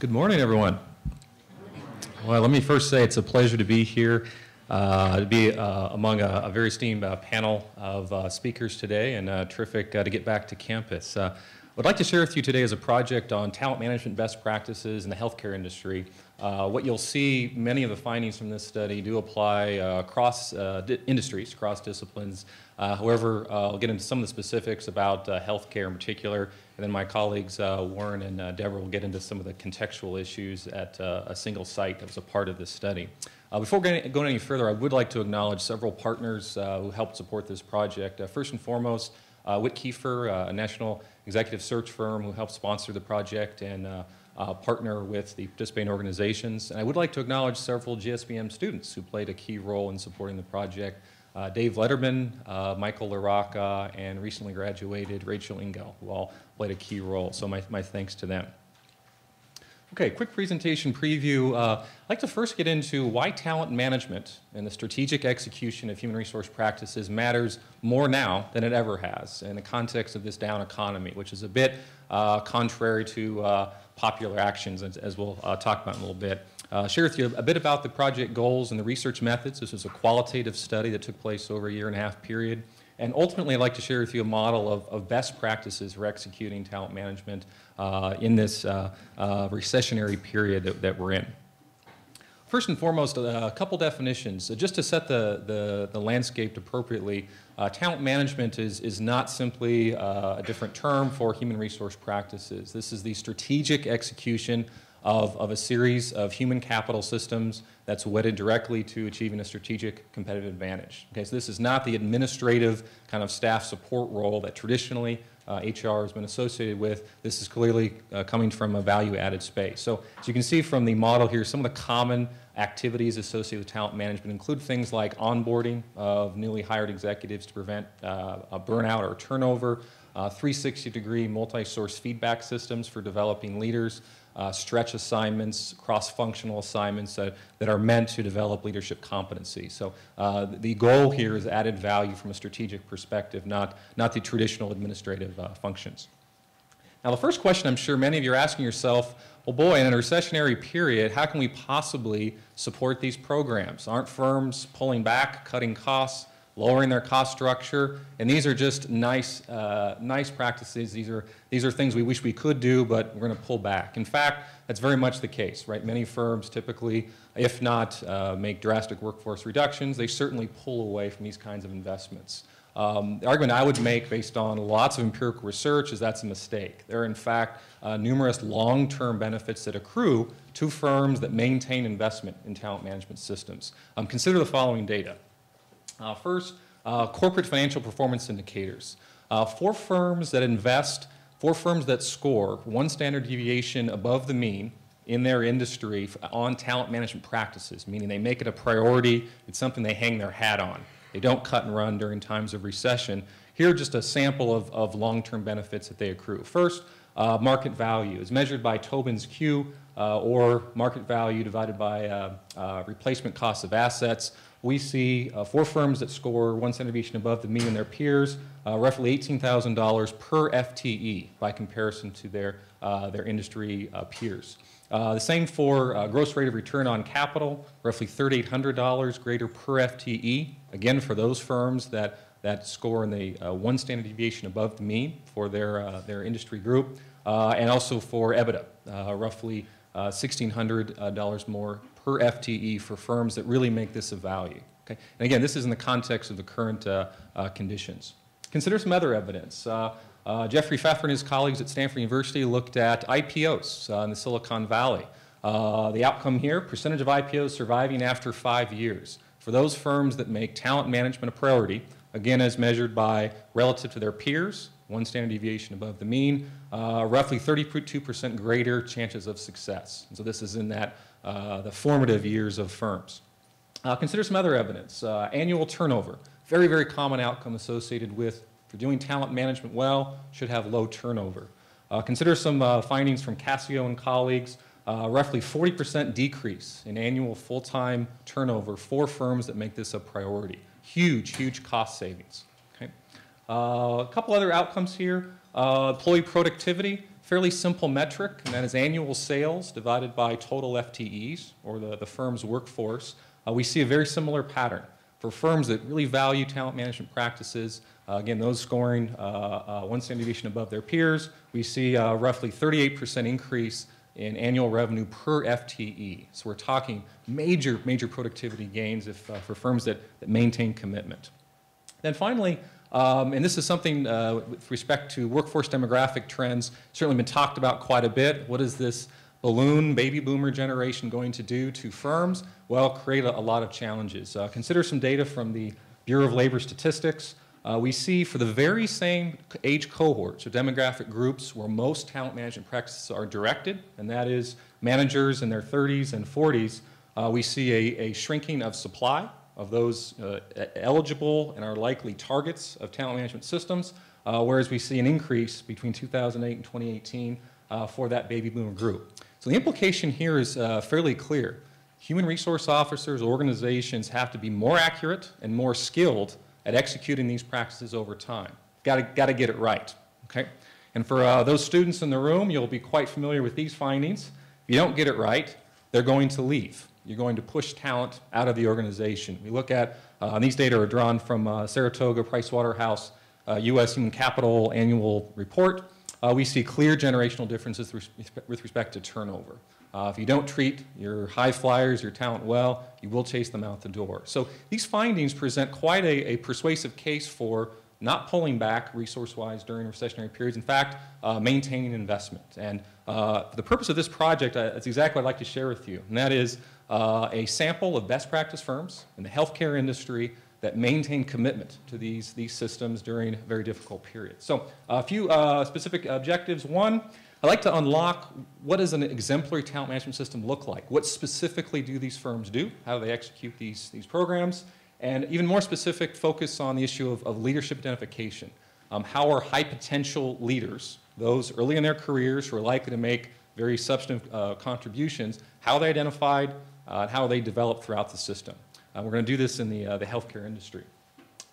Good morning, everyone. Well, let me first say it's a pleasure to be here, among a very esteemed panel of speakers today, and terrific to get back to campus. What I'd like to share with you today is a project on talent management best practices in the healthcare industry. What you'll see, many of the findings from this study do apply across industries, cross disciplines. However, I'll get into some of the specifics about healthcare in particular, and then my colleagues Warren and Deborah will get into some of the contextual issues at a single site that was a part of this study. Before going any further, I would like to acknowledge several partners who helped support this project. First and foremost, Whit Kiefer, a national executive search firm who helped sponsor the project and partner with the participating organizations. And I would like to acknowledge several GSBM students who played a key role in supporting the project. Dave Letterman, Michael LaRocca, and recently graduated Rachel Ingel, who all played a key role. So my thanks to them. Okay, quick presentation preview. I'd like to first get into why talent management and the strategic execution of human resource practices matters more now than it ever has in the context of this down economy, which is a bit contrary to popular actions, as we'll talk about in a little bit. Share with you a bit about the project goals and the research methods. This is a qualitative study that took place over a 1.5 year period. And ultimately, I'd like to share with you a model of best practices for executing talent management in this recessionary period that we're in. First and foremost, a couple definitions. Just to set the landscape appropriately, talent management is not simply a different term for human resource practices. This is the strategic execution of a series of human capital systems that's wedded directly to achieving a strategic competitive advantage. Okay, so this is not the administrative kind of staff support role that traditionally HR has been associated with. This is clearly coming from a value-added space. So as you can see from the model here, some of the common activities associated with talent management include things like onboarding of newly hired executives to prevent a burnout or turnover, 360-degree multi-source feedback systems for developing leaders, stretch assignments, cross-functional assignments that are meant to develop leadership competency. So the goal here is added value from a strategic perspective, not the traditional administrative functions. Now, the first question I'm sure many of you are asking yourself, well, boy, in a recessionary period, how can we possibly support these programs? Aren't firms pulling back, cutting costs, lowering their cost structure? And these are just nice practices. These are things we wish we could do, but we're going to pull back. In fact, that's very much the case, right? Many firms typically, if not make drastic workforce reductions, they certainly pull away from these kinds of investments. The argument I would make based on lots of empirical research is that's a mistake. There are, in fact, numerous long-term benefits that accrue to firms that maintain investment in talent management systems. Consider the following data. First, corporate financial performance indicators. For firms that score one standard deviation above the mean in their industry on talent management practices, meaning they make it a priority, it's something they hang their hat on. They don't cut and run during times of recession. Here are just a sample of long-term benefits that they accrue. First, market value is measured by Tobin's Q, or market value divided by replacement cost of assets. We see for firms that score one standard deviation above the mean in their peers, roughly $18,000 per FTE by comparison to their industry peers. The same for gross rate of return on capital, roughly $3,800 greater per FTE, again for those firms that score in the one standard deviation above the mean for their industry group, and also for EBITDA, roughly $1,600 more per FTE for firms that really make this a value. Okay? And again, this is in the context of the current conditions. Consider some other evidence. Jeffrey Pfeffer and his colleagues at Stanford University looked at IPOs in the Silicon Valley. The outcome here, percentage of IPOs surviving after 5 years. For those firms that make talent management a priority, again as measured by relative to their peers, one standard deviation above the mean, roughly 32% greater chances of success. And so this is in that the formative years of firms. Consider some other evidence. Annual turnover, very, very common outcome associated with, if you're doing talent management well, should have low turnover. Consider some findings from Cascio and colleagues, roughly 40% decrease in annual full-time turnover for firms that make this a priority. Huge, huge cost savings. Okay? A couple other outcomes here. Employee productivity, fairly simple metric, and that is annual sales divided by total FTEs, or the firm's workforce. We see a very similar pattern. For firms that really value talent management practices, again, those scoring one standard deviation above their peers, we see roughly 38% increase in annual revenue per FTE. So we're talking major productivity gains for firms that maintain commitment. Then finally, and this is something with respect to workforce demographic trends, certainly been talked about quite a bit. What is this balloon baby boomer generation going to do to firms? Well, create a lot of challenges. Consider some data from the Bureau of Labor Statistics. We see for the very same age cohorts or demographic groups where most talent management practices are directed, and that is managers in their 30s and 40s, we see a shrinking of supply of those eligible and are likely targets of talent management systems, whereas we see an increase between 2008 and 2018 for that baby boomer group. So the implication here is fairly clear. Human resource officers, organizations have to be more accurate and more skilled at executing these practices over time. Got to get it right, okay? And for those students in the room, you'll be quite familiar with these findings. If you don't get it right, they're going to leave. You're going to push talent out of the organization. We look at, and these data are drawn from Saratoga Pricewaterhouse U.S. Human Capital Annual Report. We see clear generational differences with respect to turnover. If you don't treat your high flyers, your talent well, you will chase them out the door. So these findings present quite a persuasive case for not pulling back resource-wise during recessionary periods. In fact, maintaining investment. And for the purpose of this project, that's exactly what I'd like to share with you. And that is a sample of best practice firms in the healthcare industry that maintain commitment to these systems during very difficult periods. So a few specific objectives. One, I'd like to unlock what does an exemplary talent management system look like? What specifically do these firms do? How do they execute these programs? And even more specific, focus on the issue of leadership identification. How are high potential leaders, those early in their careers who are likely to make very substantive contributions, how are they identified, and how are they developed throughout the system? We're going to do this in the healthcare industry.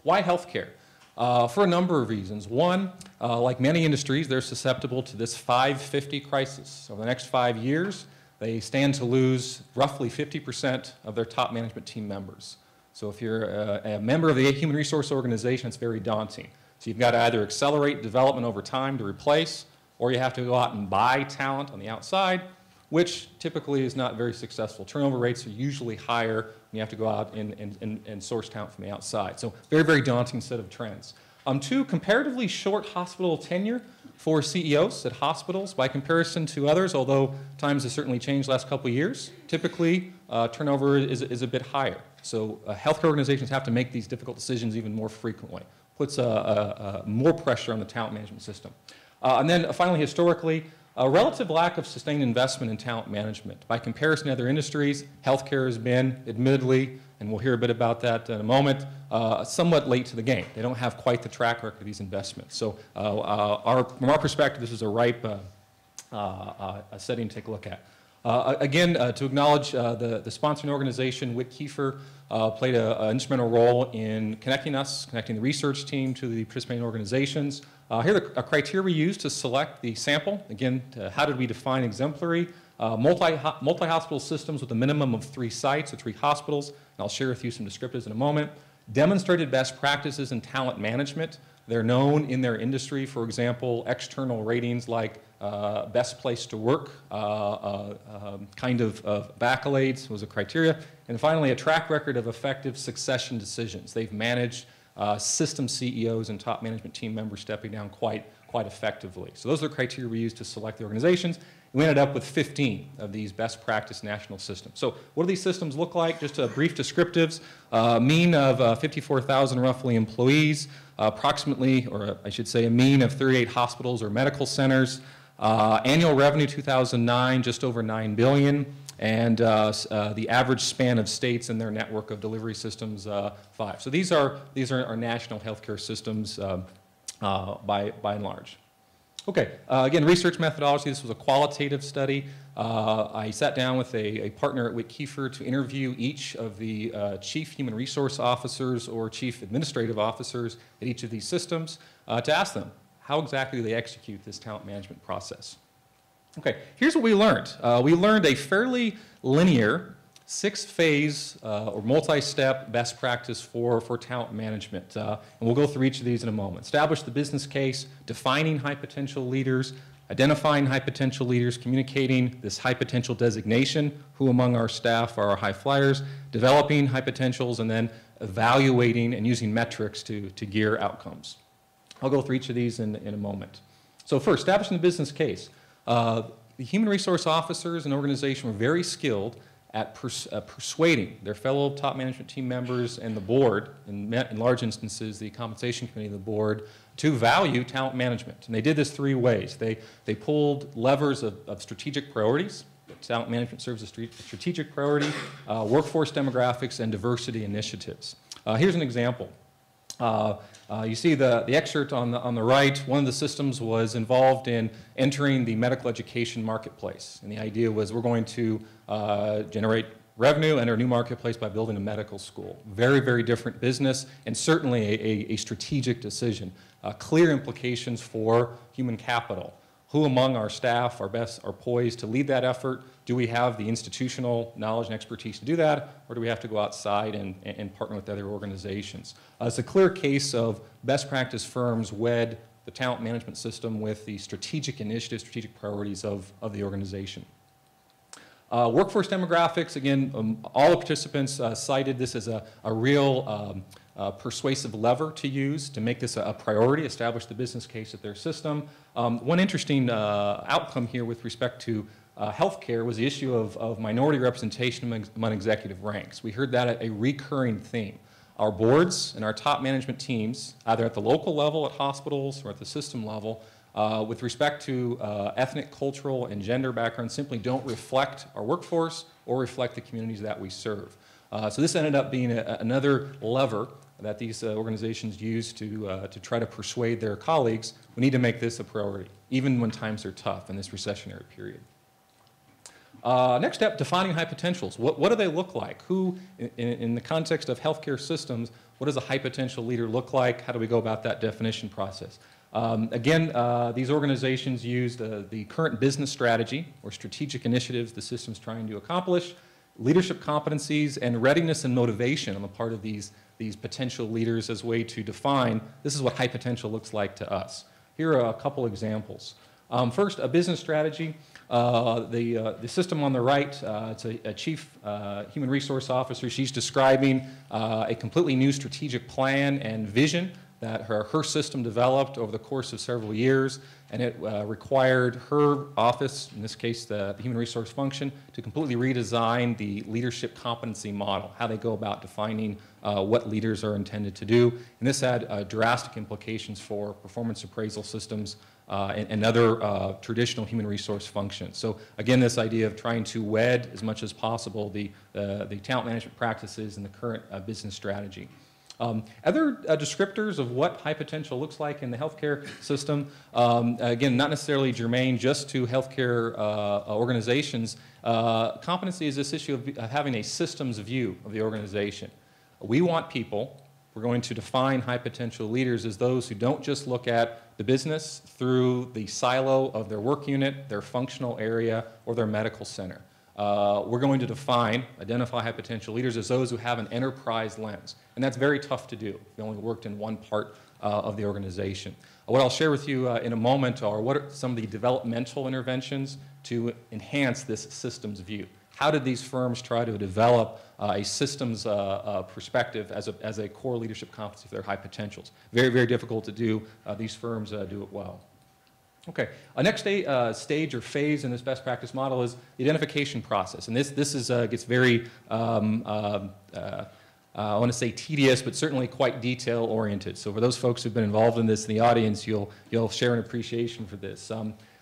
Why healthcare? For a number of reasons. One, like many industries, they're susceptible to this 550 crisis. Over the next 5 years, they stand to lose roughly 50% of their top management team members. So if you're a member of the human resource organization, it's very daunting. So you've got to either accelerate development over time to replace, or you have to go out and buy talent on the outside, which typically is not very successful. Turnover rates are usually higher when you have to go out and source talent from the outside. So very daunting set of trends. Two, comparatively short hospital tenure for CEOs at hospitals by comparison to others, although times have certainly changed the last couple of years. Typically, turnover is a bit higher. So healthcare organizations have to make these difficult decisions even more frequently. Puts more pressure on the talent management system. And then finally, historically, a relative lack of sustained investment in talent management. By comparison to other industries, healthcare has been, admittedly, and we'll hear a bit about that in a moment, somewhat late to the game. They don't have quite the track record of these investments. So from our perspective, this is a ripe setting to take a look at. Again, to acknowledge the sponsoring organization, Whit Kiefer, played an instrumental role in connecting the research team to the participating organizations. Here are the criteria we used to select the sample. Again, how did we define exemplary? Multi-hospital systems with a minimum of 3 sites or 3 hospitals. And I'll share with you some descriptives in a moment. Demonstrated best practices in talent management. They're known in their industry, for example, external ratings like best place to work, kind of accolades was a criteria. And finally, a track record of effective succession decisions. They've managed system CEOs and top management team members stepping down quite effectively. So those are the criteria we used to select the organizations. We ended up with 15 of these best practice national systems. So what do these systems look like? Just a brief descriptives. Mean of 54,000 roughly employees, approximately, or I should say a mean of 38 hospitals or medical centers. Annual revenue 2009, just over $9 billion. And the average span of states in their network of delivery systems, 5. So these are our national healthcare systems by and large. Okay, again, research methodology. This was a qualitative study. I sat down with a partner at Whit Kiefer to interview each of the chief human resource officers or chief administrative officers at each of these systems to ask them, how exactly do they execute this talent management process? Okay, here's what we learned. We learned a fairly linear 6-phase or multi-step best practice for talent management. And we'll go through each of these in a moment. Establish the business case, defining high potential leaders, identifying high potential leaders, communicating this high potential designation, who among our staff are our high flyers, developing high potentials, and then evaluating and using metrics to gear outcomes. I'll go through each of these in a moment. So first, establishing the business case. The human resource officers and organization were very skilled at persuading their fellow top management team members and the board, in large instances the compensation committee of the board, to value talent management. And they did this 3 ways. They pulled levers of strategic priorities. Talent management serves as strategic priority, workforce demographics, and diversity initiatives. Here's an example. You see the excerpt on the right. One of the systems was involved in entering the medical education marketplace. And the idea was we're going to generate revenue, enter a new marketplace by building a medical school. Very, very different business, and certainly a strategic decision. Clear implications for human capital. Who among our staff are poised to lead that effort? Do we have the institutional knowledge and expertise to do that, or do we have to go outside and partner with other organizations? It's a clear case of best practice firms wed the talent management system with the strategic initiatives, strategic priorities of the organization. Workforce demographics, again, all the participants cited this as a real persuasive lever to use to make this a priority, establish the business case of their system. One interesting outcome here with respect to healthcare was the issue of minority representation among executive ranks. We heard that a recurring theme. Our boards and our top management teams, either at the local level at hospitals or at the system level, with respect to ethnic, cultural, and gender backgrounds, simply don't reflect our workforce or reflect the communities that we serve. So this ended up being another lever that these organizations use to try to persuade their colleagues, we need to make this a priority, even when times are tough in this recessionary period. Next step, defining high potentials. What do they look like? Who, in the context of healthcare systems, what does a high potential leader look like? How do we go about that definition process? Again, these organizations use the current business strategy or strategic initiatives the system's trying to accomplish, leadership competencies, and readiness and motivation on the part of these potential leaders as a way to define this is what high potential looks like to us. Here are a couple examples. First, a business strategy. The system on the right, it's a chief human resource officer. She's describing a completely new strategic plan and vision that her system developed over the course of several years, and it required her office, in this case the human resource function, to completely redesign the leadership competency model, how they go about defining what leaders are intended to do. And this had drastic implications for performance appraisal systems and other traditional human resource functions. So again, this idea of trying to wed as much as possible the talent management practices and the current business strategy. Other descriptors of what high potential looks like in the healthcare system, again, not necessarily germane just to healthcare organizations. Competency is this issue of having a systems view of the organization. We want people, we're going to define high potential leaders as those who don't just look at the business through the silo of their work unit, their functional area, or their medical center. We're going to identify high potential leaders as those who have an enterprise lens. And that's very tough to do if you only worked in one part of the organization. What I'll share with you in a moment are what are some of the developmental interventions to enhance this systems view. How did these firms try to develop a systems perspective as a core leadership competency for their high potentials? Very, very difficult to do. These firms do it well. Okay, next stage or phase in this best practice model is the identification process. And this gets very, I want to say tedious, but certainly quite detail oriented. So for those folks who've been involved in this in the audience, you'll share an appreciation for this.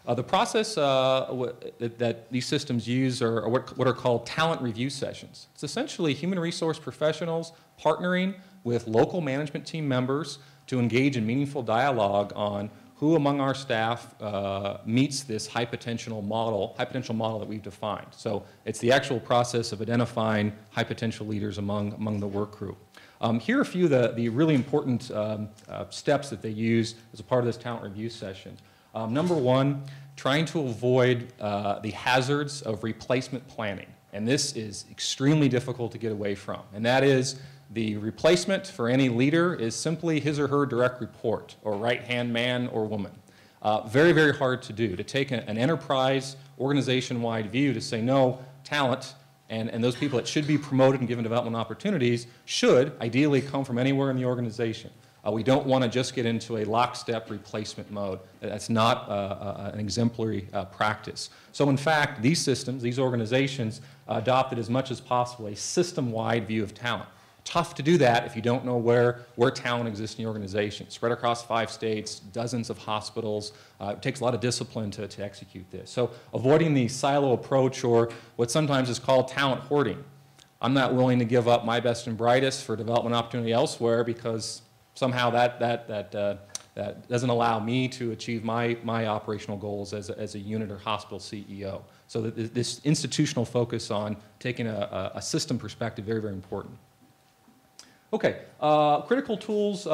The process that these systems use are what are called talent review sessions. It's essentially human resource professionals partnering with local management team members to engage in meaningful dialogue on who among our staff meets this high potential model that we've defined. So it's the actual process of identifying high potential leaders among the work crew. Here are a few of the really important steps that they use as a part of this talent review session. Number one, trying to avoid the hazards of replacement planning. And this is extremely difficult to get away from. And that is the replacement for any leader is simply his or her direct report or right-hand man or woman. Very, very hard to do, to take an enterprise, organization-wide view to say, no, talent and those people that should be promoted and given development opportunities should ideally come from anywhere in the organization. We don't want to just get into a lockstep replacement mode. That's not an exemplary practice. So in fact, these systems, these organizations adopted as much as possible a system-wide view of talent. Tough to do that if you don't know where talent exists in the organization. Spread across 5 states, dozens of hospitals. It takes a lot of discipline to execute this. So avoiding the silo approach, or what sometimes is called talent hoarding. I'm not willing to give up my best and brightest for development opportunity elsewhere because somehow that doesn't allow me to achieve my operational goals as a unit or hospital CEO. So this institutional focus on taking a system perspective, very, very important. Okay, critical tools.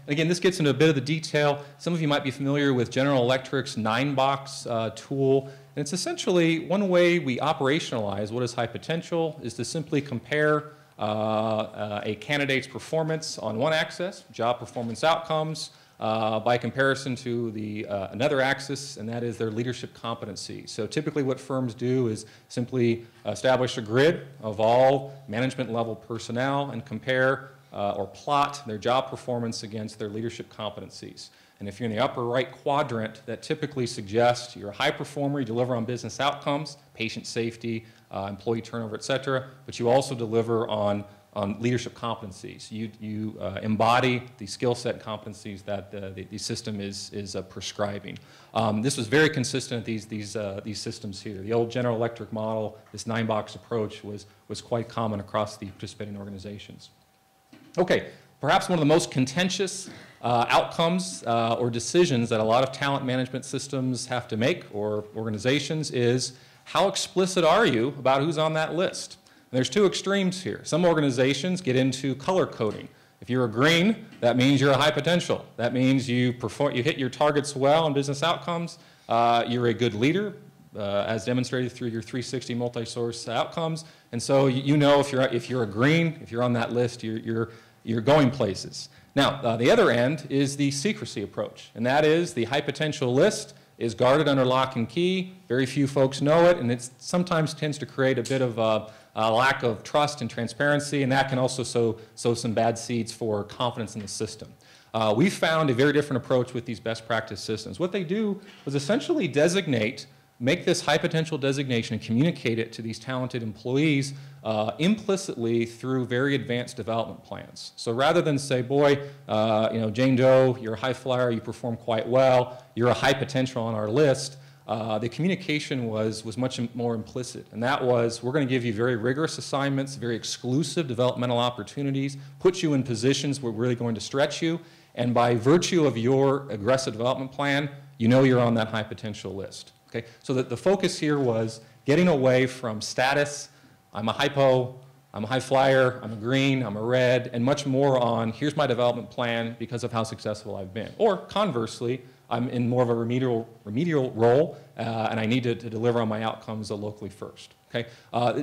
Again, this gets into a bit of the detail. Some of you might be familiar with General Electric's 9-box tool. And it's essentially one way we operationalize what is high potential is to simply compare a candidate's performance on one axis, job performance outcomes, by comparison to another axis, and that is their leadership competency. So typically what firms do is simply establish a grid of all management level personnel and compare or plot their job performance against their leadership competencies. And if you're in the upper right quadrant, that typically suggests you're a high performer, you deliver on business outcomes, patient safety, employee turnover, et cetera, but you also deliver on leadership competencies. You embody the skill set competencies that the system is prescribing. This was very consistent, these systems here. The old General Electric model, this 9-box approach was quite common across the participating organizations. Okay, perhaps one of the most contentious outcomes or decisions that a lot of talent management systems have to make, or organizations, is how explicit are you about who's on that list? And there's 2 extremes here. Some organizations get into color coding. If you're a green, that means you're a high potential. That means you hit your targets well on business outcomes. You're a good leader, as demonstrated through your 360 multi-source outcomes. And so you know if you're a green, if you're on that list, you're going places. Now, the other end is the secrecy approach, and that is the high potential list is guarded under lock and key. Very few folks know it, and it sometimes tends to create a bit of a lack of trust and transparency, and that can also sow some bad seeds for confidence in the system. We found a very different approach with these best practice systems. What they do was essentially make this high potential designation and communicate it to these talented employees implicitly through very advanced development plans. So rather than say, boy, Jane Doe, you're a high flyer, you perform quite well, you're a high potential on our list, the communication was much more implicit. And that was, we're going to give you very rigorous assignments, very exclusive developmental opportunities, put you in positions where we're really going to stretch you, and by virtue of your aggressive development plan, you know you're on that high potential list. Okay? So that the focus here was getting away from status, I'm a hypo, I'm a high flyer, I'm a green, I'm a red, and much more on here's my development plan because of how successful I've been. Or conversely, I'm in more of a remedial role and I need to deliver on my outcomes locally first. Okay?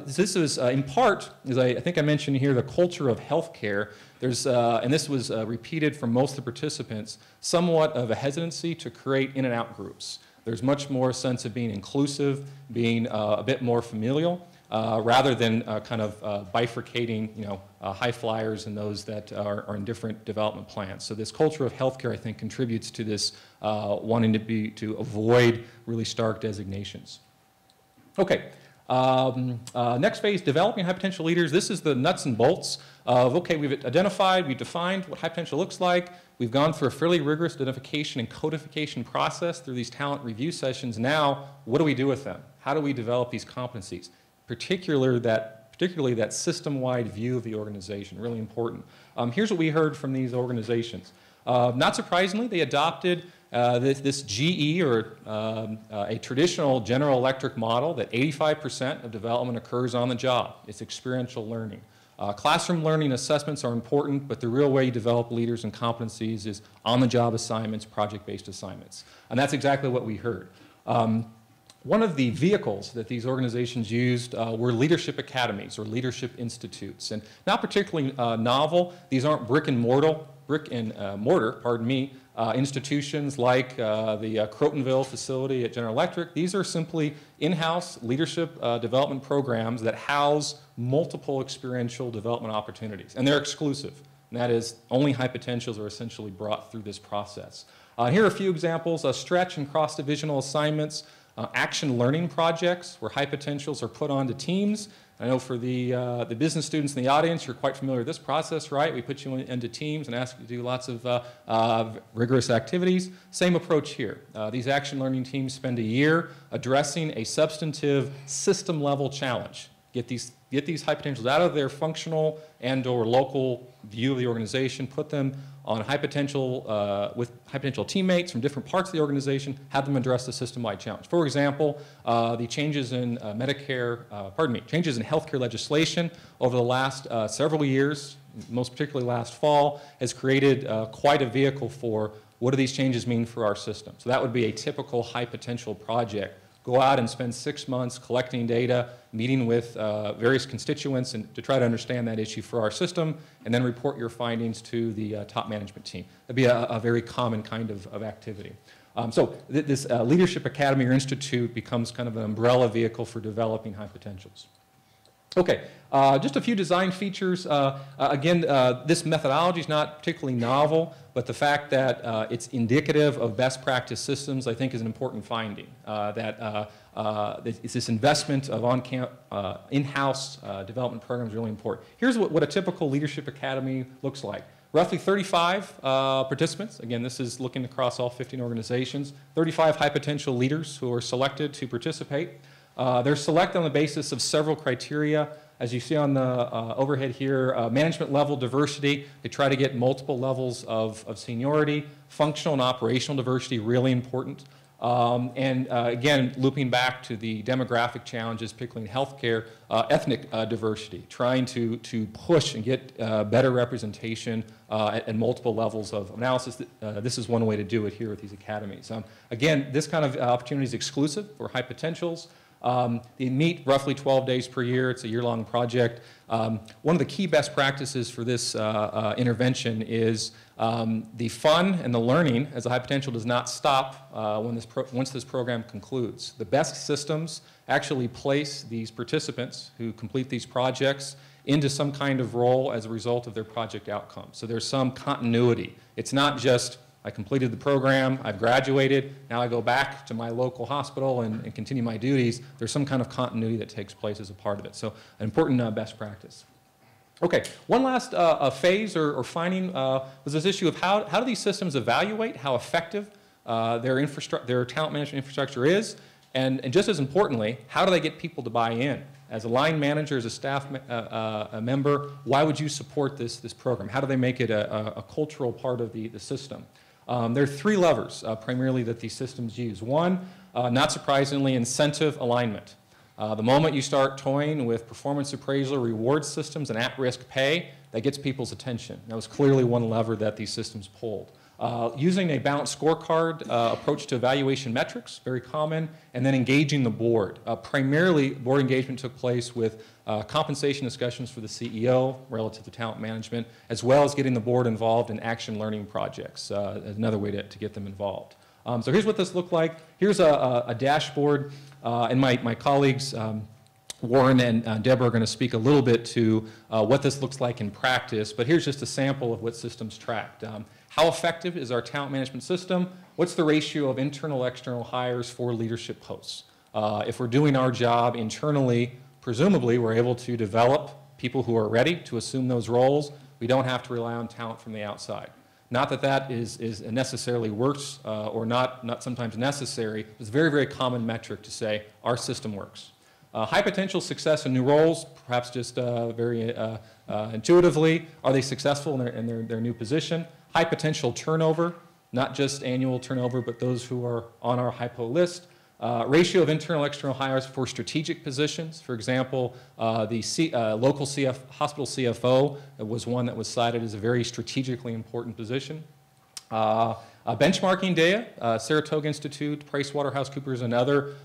This is in part, as I think I mentioned here, the culture of healthcare. There's, and this was repeated from most of the participants, somewhat of a hesitancy to create in and out groups. There's much more sense of being inclusive, being a bit more familial, rather than kind of bifurcating, high flyers and those that are in different development plans. So this culture of healthcare, I think, contributes to this wanting to avoid really stark designations. Okay. Next phase, developing high potential leaders. This is the nuts and bolts of, okay, we've identified, we've defined what high potential looks like. We've gone through a fairly rigorous identification and codification process through these talent review sessions. Now, what do we do with them? How do we develop these competencies? Particularly that system-wide view of the organization, really important. Here's what we heard from these organizations. Not surprisingly, they adopted this GE, or a traditional General Electric model, that 85% of development occurs on the job. It's experiential learning. Classroom learning assessments are important, but the real way you develop leaders and competencies is on-the-job assignments, project-based assignments. And that's exactly what we heard. One of the vehicles that these organizations used were leadership academies or leadership institutes, and not particularly novel. These aren't brick and mortar, institutions like the Crotonville facility at General Electric. These are simply in-house leadership development programs that house multiple experiential development opportunities, and they're exclusive. And that is, only high potentials are essentially brought through this process. Here are a few examples: stretch and cross-divisional assignments, action learning projects where high potentials are put onto teams. I know for the business students in the audience, you're quite familiar with this process, right? We put you into teams and ask you to do lots of rigorous activities. Same approach here. These action learning teams spend a year addressing a substantive system level challenge. Get these high potentials out of their functional and or local view of the organization, put them on high potential, with high potential teammates from different parts of the organization, have them address the system-wide challenge. For example, the changes in changes in healthcare legislation over the last several years, most particularly last fall, has created quite a vehicle for what do these changes mean for our system. So that would be a typical high potential project. Go out and spend 6 months collecting data, meeting with various constituents and to try to understand that issue for our system, and then report your findings to the top management team. That'd be a very common kind of activity. This Leadership Academy or Institute becomes kind of an umbrella vehicle for developing high potentials. Okay, just a few design features. Again, this methodology is not particularly novel, but the fact that it's indicative of best practice systems, I think, is an important finding. It's this investment of in-house development programs is really important. Here's what a typical Leadership Academy looks like. Roughly 35 participants. Again, this is looking across all 15 organizations. 35 high potential leaders who are selected to participate. They're selected on the basis of several criteria. As you see on the overhead here, management level diversity. They try to get multiple levels of seniority. Functional and operational diversity, really important. Again, looping back to the demographic challenges, particularly in healthcare, ethnic diversity, trying to push and get better representation at multiple levels of analysis. This is one way to do it here with these academies. Again, this kind of opportunity is exclusive for high potentials. They meet roughly 12 days per year. It's a year-long project. One of the key best practices for this intervention is the fun and the learning as a high potential does not stop once this program concludes. The best systems actually place these participants who complete these projects into some kind of role as a result of their project outcomes. So there's some continuity. It's not just I completed the program, I've graduated, now I go back to my local hospital and continue my duties. There's some kind of continuity that takes place as a part of it. So an important best practice. Okay, one last phase or finding was this issue of how do these systems evaluate how effective their talent management infrastructure is, and just as importantly, how do they get people to buy in? As a line manager, as a staff a member, why would you support this program? How do they make it a cultural part of the system? There are three levers primarily that these systems use. One, not surprisingly, incentive alignment. The moment you start toying with performance appraisal, reward systems, and at-risk pay, that gets people's attention. That was clearly one lever that these systems pulled. Using a balanced scorecard approach to evaluation metrics, very common, and then engaging the board. Primarily, board engagement took place with compensation discussions for the CEO relative to talent management, as well as getting the board involved in action learning projects, another way to get them involved. So here's what this looked like. Here's a dashboard, and my colleagues, Warren and Deborah are going to speak a little bit to what this looks like in practice, but here's just a sample of what systems tracked. How effective is our talent management system? What's the ratio of internal, external hires for leadership posts? If we're doing our job internally, presumably we're able to develop people who are ready to assume those roles. We don't have to rely on talent from the outside. Not that that is necessarily works or not sometimes necessary. It's a very, very common metric to say our system works. High potential success in new roles, perhaps just very intuitively, are they successful in their new position? High potential turnover, not just annual turnover, but those who are on our hypo list. Ratio of internal external hires for strategic positions. For example, the local hospital CFO was one that was cited as a very strategically important position. Benchmarking data, Saratoga Institute, PricewaterhouseCoopers, and other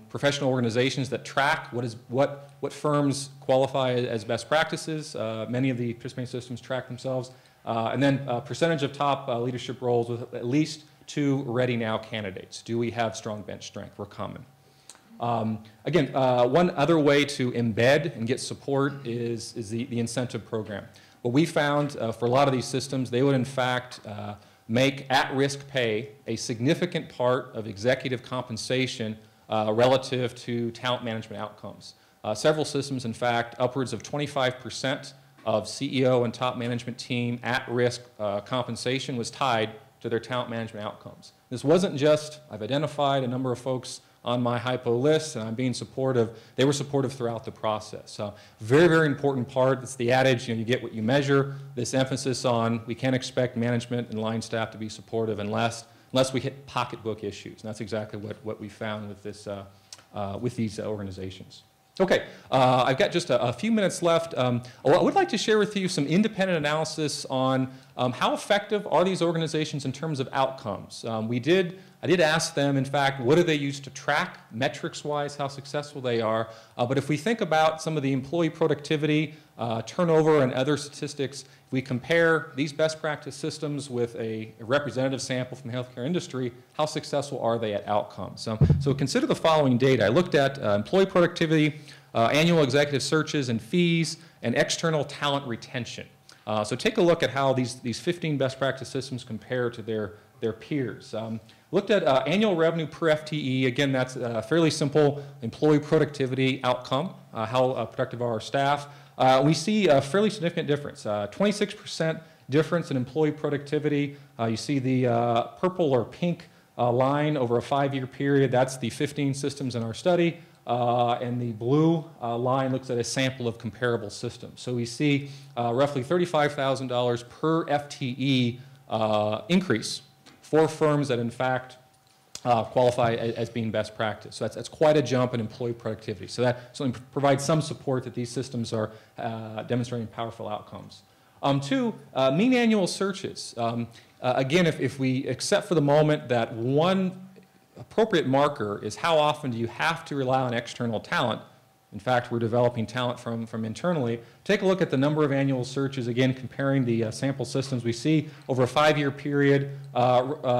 professional organizations that track what firms qualify as best practices. Many of the participating systems track themselves. And then percentage of top leadership roles with at least 2 ready now candidates. Do we have strong bench strength? We're common. Again, one other way to embed and get support is the incentive program. What we found for a lot of these systems, they would in fact make at-risk pay a significant part of executive compensation relative to talent management outcomes. Several systems, in fact, upwards of 25% of CEO and top management team at-risk compensation was tied to their talent management outcomes. This wasn't just, I've identified a number of folks on my hypo list and I'm being supportive. They were supportive throughout the process. So very, very important part. It's the adage, you get what you measure. This emphasis on we can't expect management and line staff to be supportive unless we hit pocketbook issues. And that's exactly what we found with these organizations. Okay, I've got just a few minutes left. I would like to share with you some independent analysis on how effective are these organizations in terms of outcomes. I did ask them, in fact, what do they use to track, metrics-wise, how successful they are. But if we think about some of the employee productivity, turnover, and other statistics, if we compare these best practice systems with a representative sample from the healthcare industry, how successful are they at outcomes? So consider the following data. I looked at employee productivity, annual executive searches and fees, and external talent retention. So take a look at how these 15 best practice systems compare to their peers. Looked at annual revenue per FTE. Again, that's a fairly simple employee productivity outcome, how productive are our staff. We see a fairly significant difference, 26% difference in employee productivity. You see the purple or pink line over a 5-year period. That's the 15 systems in our study. And the blue line looks at a sample of comparable systems. So we see roughly $35,000 per FTE increase for firms that in fact qualify as being best practice. So that's quite a jump in employee productivity. So that certainly provides some support that these systems are demonstrating powerful outcomes. 2, mean annual searches. Again, if we accept for the moment that one appropriate marker is how often do you have to rely on external talent. In fact, we're developing talent from internally. Take a look at the number of annual searches, again, comparing the sample systems. We see over a 5-year period,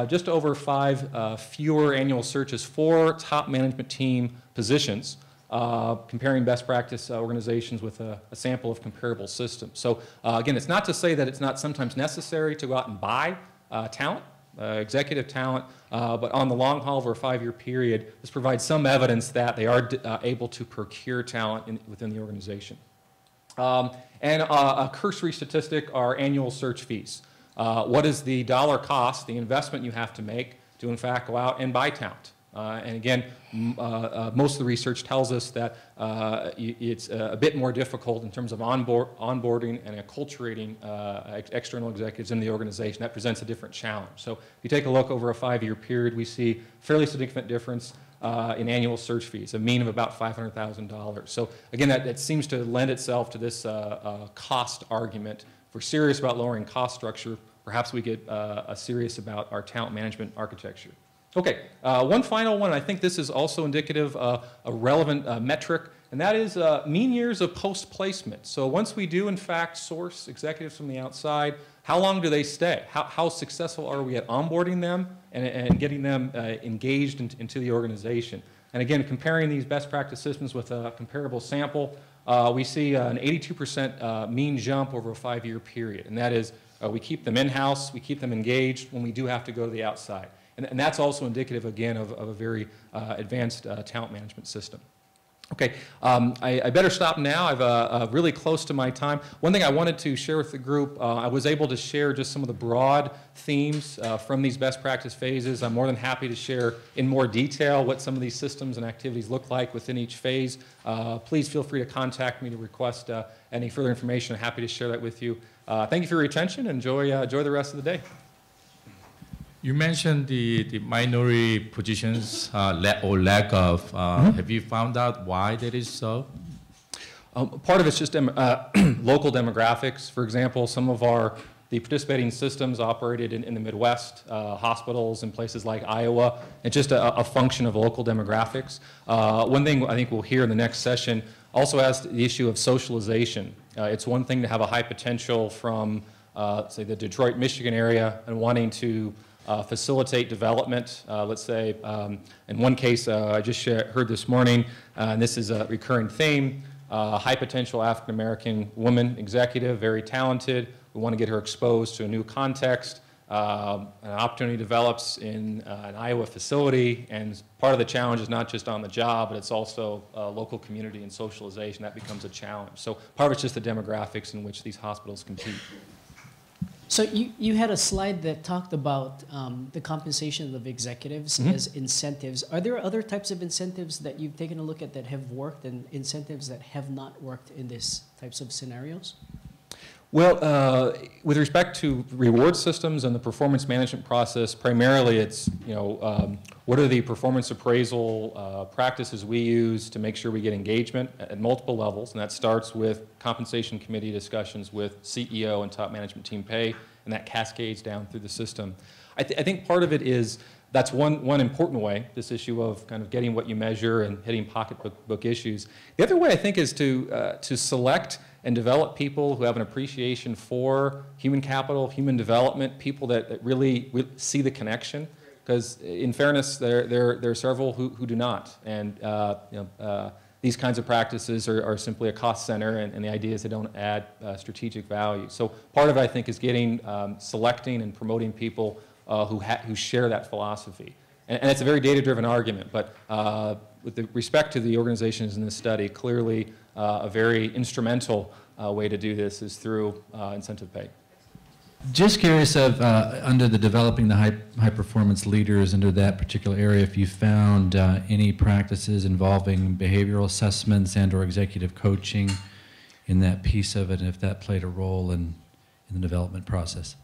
just over 5 fewer annual searches for top management team positions, comparing best practice organizations with a sample of comparable systems. So again, it's not to say that it's not sometimes necessary to go out and buy talent, executive talent, but on the long haul over a 5-year period, this provides some evidence that they are able to procure talent within the organization. And a cursory statistic are annual search fees. What is the dollar cost, the investment you have to make to in fact go out and buy talent? And again, most of the research tells us that it's a bit more difficult in terms of onboarding and acculturating external executives in the organization. That presents a different challenge. So if you take a look over a 5-year period, we see fairly significant difference in annual search fees, a mean of about $500,000. So again, that seems to lend itself to this cost argument. If we're serious about lowering cost structure, perhaps we get serious about our talent management architecture. Okay, one final one. I think this is also indicative of a relevant metric, and that is mean years of post-placement. So once we do, in fact, source executives from the outside, how long do they stay? How successful are we at onboarding them and getting them engaged into the organization? And again, comparing these best practice systems with a comparable sample, we see an 82% mean jump over a 5-year period. And that is, we keep them in-house, we keep them engaged when we do have to go to the outside. And that's also indicative, again, of a very advanced talent management system. Okay, I better stop now. I'm really close to my time. One thing I wanted to share with the group, I was able to share just some of the broad themes from these best practice phases. I'm more than happy to share in more detail what some of these systems and activities look like within each phase. Please feel free to contact me to request any further information. I'm happy to share that with you. Thank you for your attention. Enjoy the rest of the day. You mentioned the minority positions or lack of. Have you found out why that is so? Part of it's just local demographics. For example, some of our The participating systems operated in the Midwest, hospitals in places like Iowa, and just a function of local demographics. One thing I think we'll hear in the next session also has the issue of socialization. It's one thing to have a high potential from, say, the Detroit, Michigan area and wanting to facilitate development. Let's say, in one case I just heard this morning, and this is a recurring theme, high potential African-American woman executive, very talented. We want to get her exposed to a new context. An opportunity develops in an Iowa facility, and part of the challenge is not just on the job, but it's also local community and socialization. That becomes a challenge. So part of it's just the demographics in which these hospitals compete. So you had a slide that talked about the compensation of executives as incentives. Are there other types of incentives that you've taken a look at that have worked and incentives that have not worked in these types of scenarios? Well, with respect to reward systems and the performance management process, primarily it's, what are the performance appraisal practices we use to make sure we get engagement at multiple levels, and that starts with compensation committee discussions with CEO and top management team pay, and that cascades down through the system. I think part of it is that's one important way, this issue of kind of getting what you measure and hitting pocketbook issues. The other way, I think, is to select and develop people who have an appreciation for human capital, human development, people that really see the connection. Because in fairness, there are several who do not. And these kinds of practices are simply a cost center, and the idea is they don't add strategic value. So part of it, I think, is getting, selecting and promoting people who share that philosophy. And it's a very data-driven argument, but with respect to the organizations in this study, clearly a very instrumental way to do this is through incentive pay. Just curious of, under the developing the high performance leaders under that particular area, if you found any practices involving behavioral assessments and or executive coaching in that piece of it, and if that played a role in the development process.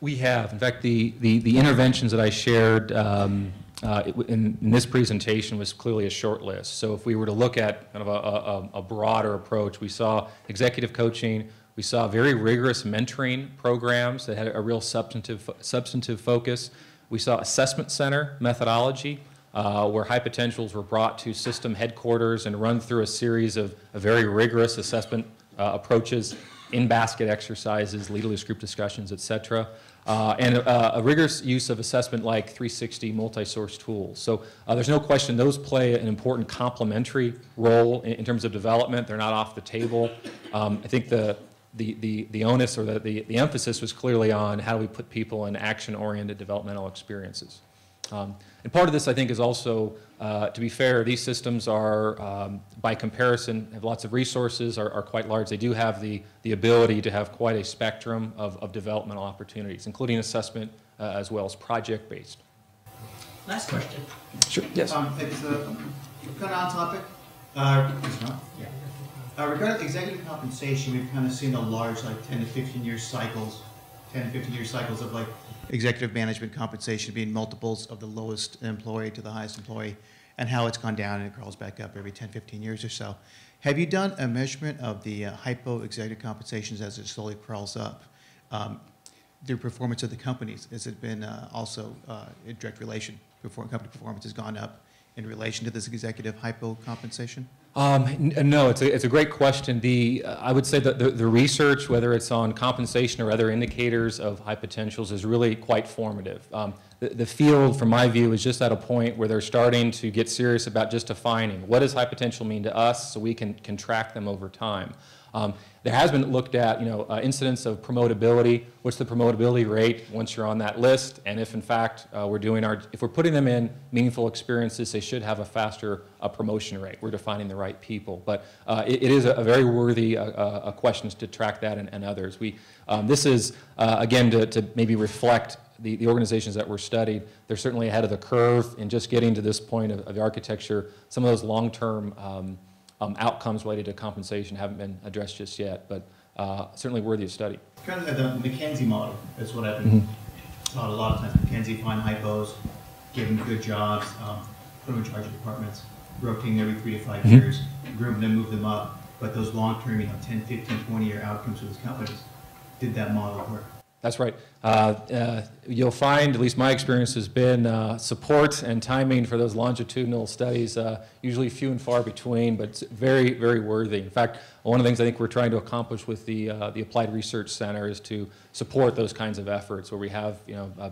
We have. In fact, the interventions that I shared in this presentation was clearly a short list. So if we were to look at kind of a broader approach, we saw executive coaching, we saw very rigorous mentoring programs that had a real substantive focus. We saw assessment center methodology, where high potentials were brought to system headquarters and run through a series of very rigorous assessment approaches, in-basket exercises, leaderless group discussions, et cetera, and a rigorous use of assessment like 360 multi-source tools. So there's no question those play an important complementary role in terms of development. They're not off the table. I think the onus or the emphasis was clearly on how do we put people in action-oriented developmental experiences. And part of this, I think, is also, to be fair, these systems are, by comparison, have lots of resources, are quite large. They do have the ability to have quite a spectrum of developmental opportunities, including assessment as well as project-based. Last question. Sure, yes. It's kind of on topic. Regarding executive compensation, we've kind of seen the large, like 10 to 15 year cycles, of like executive management compensation being multiples of the lowest employee to the highest employee, and how it's gone down and it crawls back up every 10, 15 years or so. Have you done a measurement of the hypo executive compensations as it slowly crawls up? The performance of the companies, has it been also in direct relation? Company performance has gone up in relation to this executive hypo compensation? No, it's a great question. I would say that the research, whether it's on compensation or other indicators of high potentials, is really quite formative. The field, from my view, is just at a point where they're starting to get serious about just defining what does high potential mean to us, so we can track them over time. There has been looked at, incidents of promotability. What's the promotability rate once you're on that list? And if, in fact, if we're putting them in meaningful experiences, they should have a faster promotion rate. We're defining the right people. But it is a very worthy question to track that and others. This is, again, to maybe reflect the organizations that were studied. They're certainly ahead of the curve in just getting to this point of the architecture. Some of those long-term outcomes related to compensation haven't been addressed just yet, but certainly worthy of study. Kind of the McKinsey model is what I've been taught a lot of times. McKinsey find hypos, give them good jobs, put them in charge of departments, rotating every 3 to 5 years, groom them, move them up. But those long-term, 10, 15, 20-year outcomes for those companies, did that model work? That's right. You'll find, at least my experience has been, support and timing for those longitudinal studies, usually few and far between, but it's very, very worthy. In fact, one of the things I think we're trying to accomplish with the Applied Research Center is to support those kinds of efforts where we have,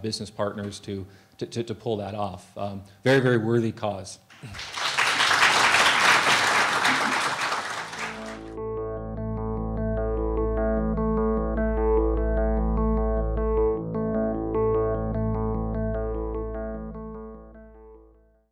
business partners to pull that off. Very, very worthy cause.